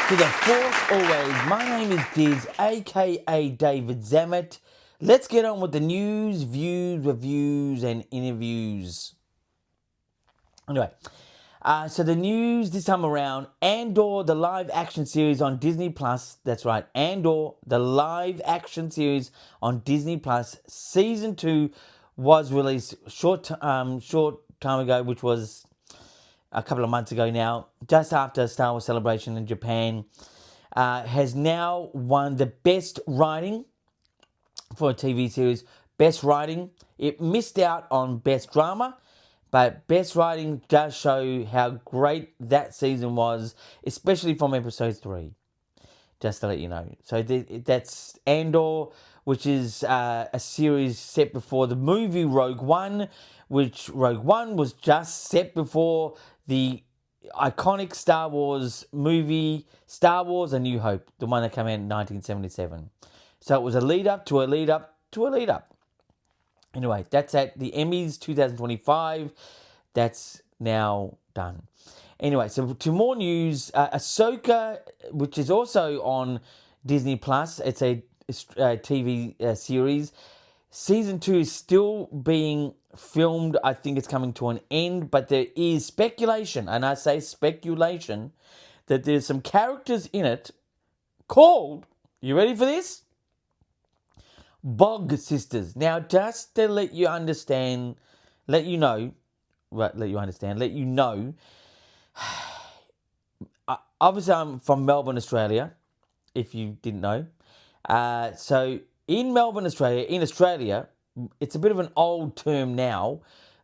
to the fourth always. My name is Diz, aka David Zammit. Let's get on with the news, views, reviews, and interviews. Anyway, so the news this time around, Andor, the live action series on Disney Plus. That's right, Andor, the live action series on Disney Plus. Season 2 was released short time ago, which was a couple of months ago now, just after Star Wars Celebration in Japan. Has now won the best writing for a TV series. Best writing. It missed out on best drama, but best writing does show how great that season was, especially from episode 3. Just to let you know. So that's Andor, which is a series set before the movie Rogue One, which Rogue One was just set before the iconic Star Wars movie, Star Wars A New Hope, the one that came out in 1977. So it was a lead up to a lead up to a lead up. Anyway, that's at the Emmys 2025. That's now done. Anyway, so to more news, Ahsoka, which is also on Disney Plus, it's a TV series. Season 2 is still being filmed. I think it's coming to an end, but there is speculation, and I say speculation, that there's some characters in it called, you ready for this? Bog Sisters. Now, just to let you understand, let you know, obviously I'm from Melbourne, Australia, if you didn't know. So in Melbourne, Australia, it's a bit of an old term now,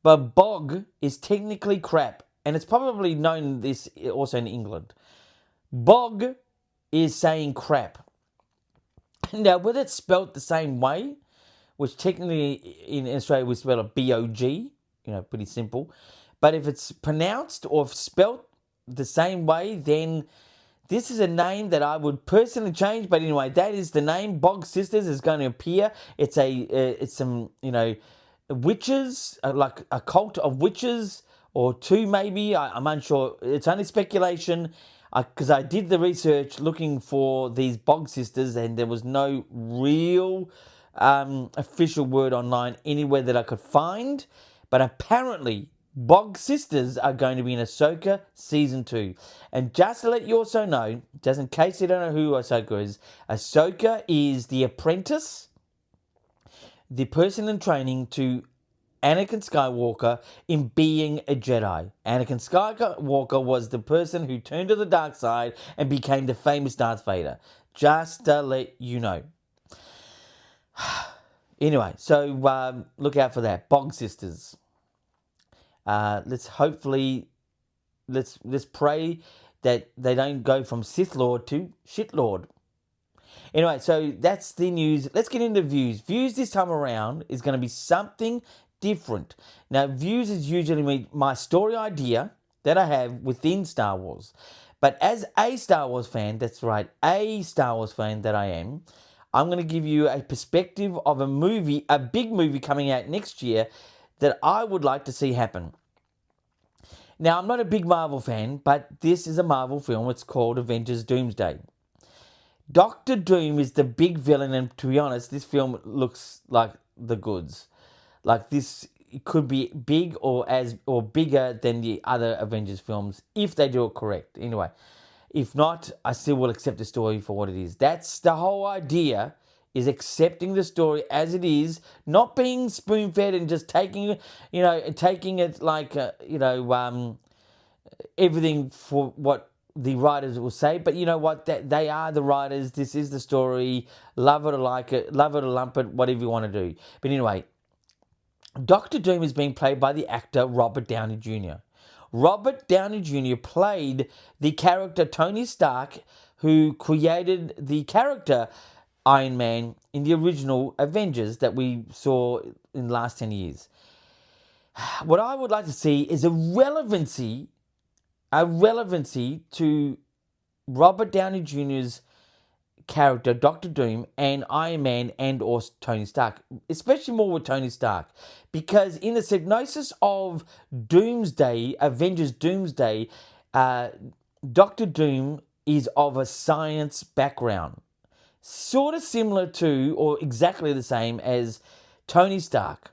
but bog is technically crap, and it's probably known this also in England. Bog is saying crap. Now, whether it's spelt the same way, which technically in Australia we spell it B-O-G, pretty simple, but if it's pronounced or spelt the same way, then this is a name that I would personally change. But anyway, that is the name. Bog Sisters is going to appear. It's some witches, like a cult of witches or two maybe. I'm unsure. It's only speculation because I did the research looking for these Bog Sisters, and there was no real official word online anywhere that I could find. But apparently, Bog Sisters are going to be in Ahsoka Season 2. And just to let you also know, just in case you don't know who Ahsoka is the apprentice, the person in training to Anakin Skywalker in being a Jedi. Anakin Skywalker was the person who turned to the dark side and became the famous Darth Vader. Just to let you know. Anyway, so look out for that. Bog Sisters. Let's pray that they don't go from Sith Lord to Shit Lord. Anyway, so that's the news. Let's get into views. Views this time around is going to be something different. Now, views is usually my story idea that I have within Star Wars. But as a Star Wars fan, that's right, a Star Wars fan that I am, I'm going to give you a perspective of a big movie coming out next year that I would like to see happen. Now, I'm not a big Marvel fan, but this is a Marvel film. It's called Avengers Doomsday. Doctor Doom is the big villain, and to be honest, this film looks like the goods. Like this, it could be big or bigger than the other Avengers films if they do it correct. Anyway, if not, I still will accept the story for what it is. That's the whole idea, is accepting the story as it is, not being spoon-fed and just taking it like, everything for what the writers will say. But you know what? They are the writers. This is the story. Love it or like it. Love it or lump it. Whatever you want to do. But anyway, Doctor Doom is being played by the actor Robert Downey Jr. Robert Downey Jr. played the character Tony Stark, who created the character Iron Man in the original Avengers that we saw in the last 10 years. What I would like to see is a relevancy to Robert Downey Jr.'s character, Doctor Doom, and Iron Man and or Tony Stark, especially more with Tony Stark, because in the synopsis of Doomsday, Avengers Doomsday, Doctor Doom is of a science background. Sort of similar to, or exactly the same as Tony Stark,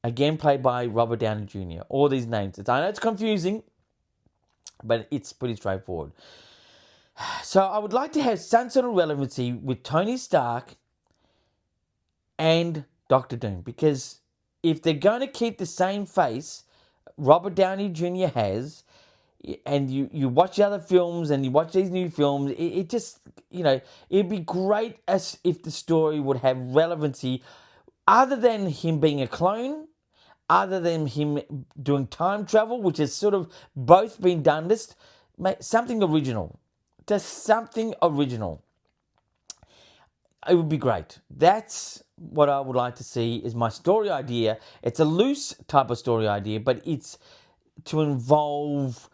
again played by Robert Downey Jr. All these names. I know it's confusing, but it's pretty straightforward. So I would like to have some sort of relevancy with Tony Stark and Doctor Doom, because if they're going to keep the same face Robert Downey Jr. has, and you watch the other films and you watch these new films, it just, it'd be great as if the story would have relevancy other than him being a clone, other than him doing time travel, which has sort of both been done. Just something original. Just something original. It would be great. That's what I would like to see is my story idea. It's a loose type of story idea, but it's to involve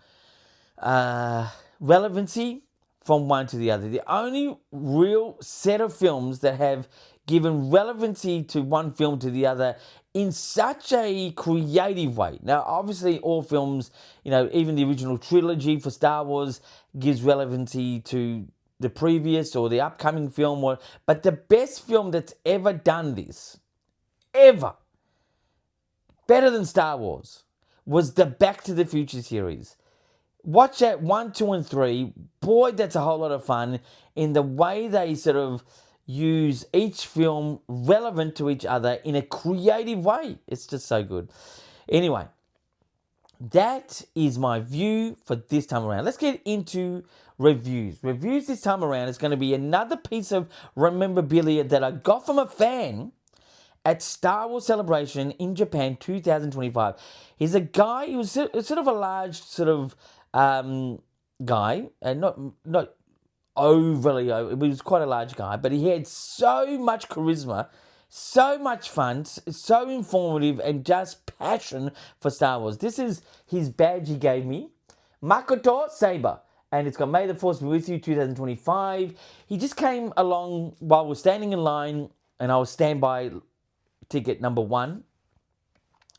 relevancy from one to the other. The only real set of films that have given relevancy to one film to the other in such a creative way. Now, obviously, all films, even the original trilogy for Star Wars gives relevancy to the previous or the upcoming film. But the best film that's ever done this, ever, better than Star Wars, was the Back to the Future series. Watch that 1, 2, and 3. Boy, that's a whole lot of fun in the way they sort of use each film relevant to each other in a creative way. It's just so good. Anyway, that is my view for this time around. Let's get into reviews. Reviews this time around is going to be another piece of memorabilia that I got from a fan at Star Wars Celebration in Japan 2025. He's a guy, he was sort of a large sort of guy, and not overly, he was quite a large guy, but he had so much charisma, so much fun, so informative, and just passion for Star Wars. This is his badge he gave me, Makoto Saber, and it's got May the Force be with you 2025. He just came along while we were standing in line, and I was standby ticket number 1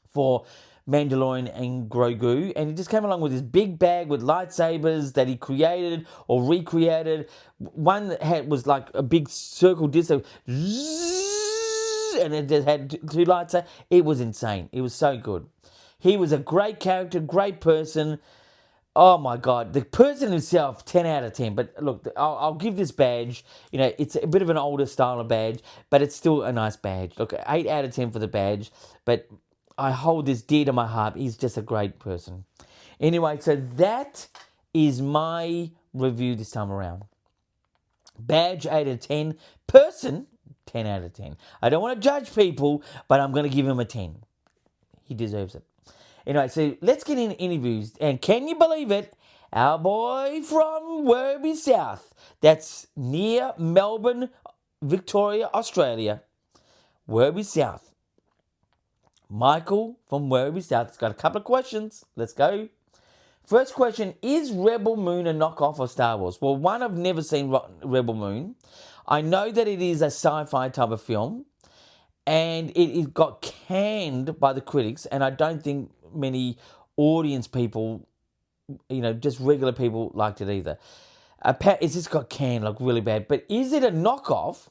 for Mandalorian and Grogu, and he just came along with this big bag with lightsabers that he created or recreated. One that was like a big circle disc, and it just had 2 lightsabers. It was insane. It was so good. He was a great character, great person. Oh my God, the person himself, 10 out of 10. But look, I'll give this badge, it's a bit of an older style of badge, but it's still a nice badge. Look, 8 out of 10 for the badge, but I hold this dear to my heart. He's just a great person. Anyway, so that is my review this time around. Badge 8 out of 10. Person, 10 out of 10. I don't want to judge people, but I'm going to give him a 10. He deserves it. Anyway, so let's get into interviews. And can you believe it? Our boy from Werribee South. That's near Melbourne, Victoria, Australia. Werribee South. Michael from Werribee South has got a couple of questions. Let's go. First question, is Rebel Moon a knockoff of Star Wars? Well, one, I've never seen Rebel Moon. I know that it is a sci-fi type of film, and it got canned by the critics, and I don't think many audience people, just regular people liked it either. It's just got canned like really bad. But is it a knockoff?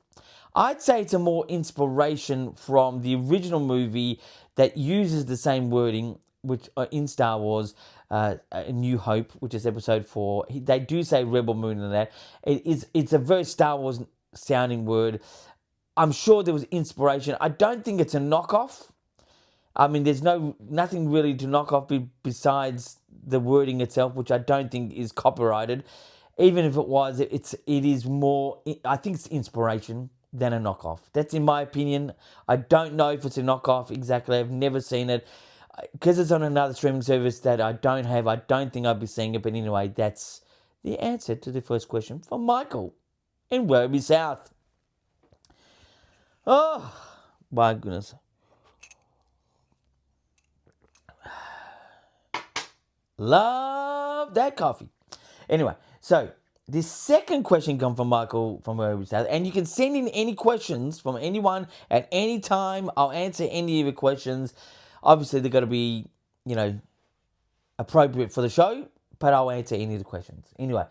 I'd say it's a more inspiration from the original movie that uses the same wording, which in Star Wars, A New Hope, which is episode 4. They do say Rebel Moon in that. It's a very Star Wars sounding word. I'm sure there was inspiration. I don't think it's a knockoff. I mean, there's nothing really to knock off besides the wording itself, which I don't think is copyrighted. Even if it was, it is more, I think it's inspiration than a knockoff. That's in my opinion. I don't know if it's a knockoff exactly. I've never seen it. Because it's on another streaming service that I don't have, I don't think I'd be seeing it. But anyway, that's the answer to the first question from Michael in Werribee South. Oh, my goodness. Love that coffee. Anyway, so the second question comes from Michael from Werribee South, and you can send in any questions from anyone at any time. I'll answer any of your questions. Obviously, they've got to be, appropriate for the show, but I'll answer any of the questions. Anyway,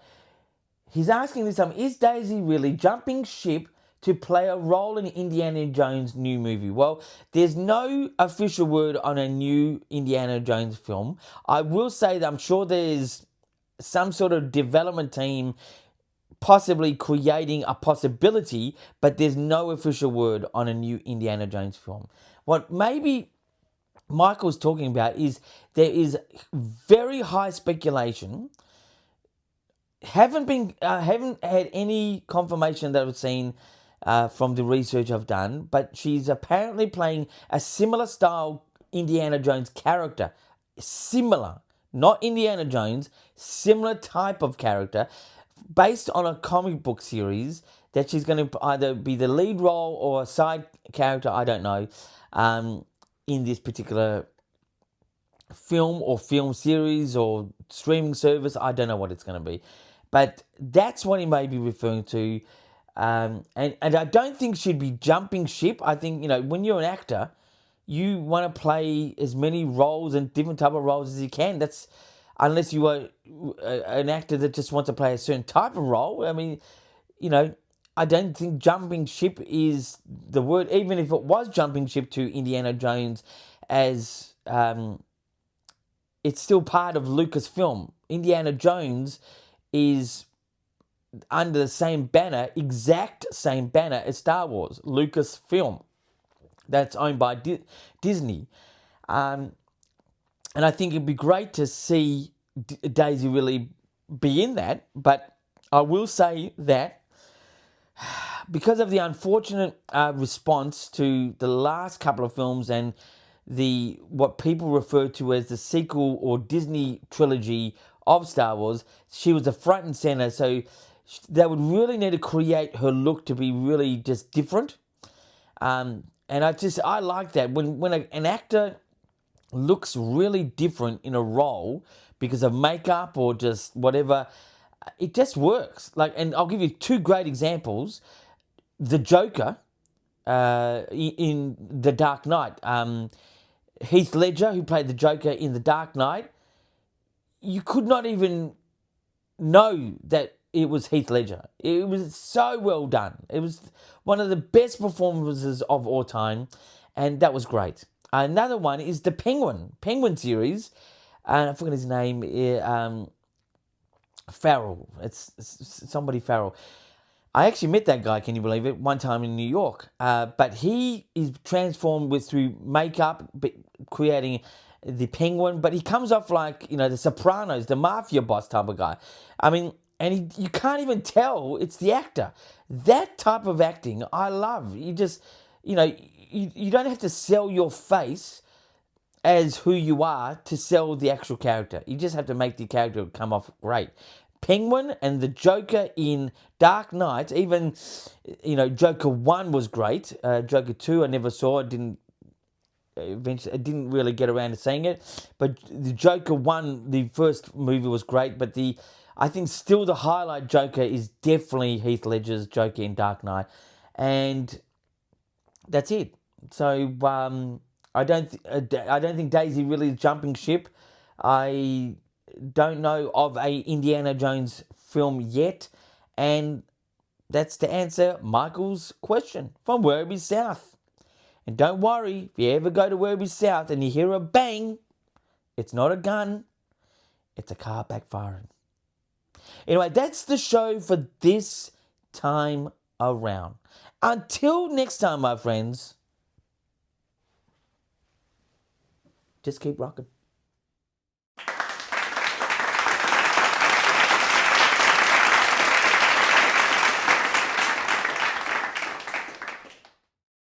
He's asking this time, is Daisy really jumping ship to play a role in Indiana Jones' new movie? Well, there's no official word on a new Indiana Jones film. I will say that I'm sure there's some sort of development team possibly creating a possibility, but there's no official word on a new Indiana Jones film. What maybe Michael's talking about is there is very high speculation. Haven't had any confirmation that I've seen from the research I've done, but she's apparently playing a similar style Indiana Jones character, similar, not Indiana Jones, similar type of character, based on a comic book series that she's going to either be the lead role or a side character, I don't know, in this particular film or film series or streaming service. I don't know what it's going to be. But that's what he may be referring to. And I don't think she'd be jumping ship. I think, when you're an actor, you want to play as many roles and different type of roles as you can. That's unless you are an actor that just wants to play a certain type of role. I mean, I don't think jumping ship is the word. Even if it was jumping ship to Indiana Jones, as it's still part of Lucasfilm. Indiana Jones is under the same banner, exact same banner as Star Wars, Lucasfilm. That's owned by Disney. And I think it'd be great to see Daisy really be in that. But I will say that because of the unfortunate response to the last couple of films and what people refer to as the sequel or Disney trilogy of Star Wars, she was the front and center. So they would really need to create her look to be really just different. And I like that when an actor looks really different in a role because of makeup or just whatever, it just works. And I'll give you two great examples. The Joker in The Dark Knight. Heath Ledger, who played the Joker in The Dark Knight, you could not even know that it was Heath Ledger. It was so well done. It was one of the best performances of all time, and that was great. Another one is the Penguin series, and I forget his name. Farrell. It's somebody Farrell. I actually met that guy, can you believe it, one time in New York. But he is transformed through makeup, creating the Penguin. But he comes off like, the Sopranos, the mafia boss type of guy. I mean, and you can't even tell it's the actor. That type of acting, I love. You just, you don't have to sell your face as who you are to sell the actual character. You just have to make the character come off great. Penguin and the Joker in Dark Knight, even, Joker 1 was great. Joker 2 I never saw. I didn't really get around to seeing it. But the Joker 1, the first movie was great. But I think still the highlight Joker is definitely Heath Ledger's Joker in Dark Knight. And that's it. So I don't think Daisy really is jumping ship. I don't know of a Indiana Jones film yet, and that's to answer Michael's question from Werribee South. And don't worry, if you ever go to Werribee South and you hear a bang, it's not a gun, it's a car backfiring. Anyway, that's the show for this time around. Until next time, my friends, just keep rocking.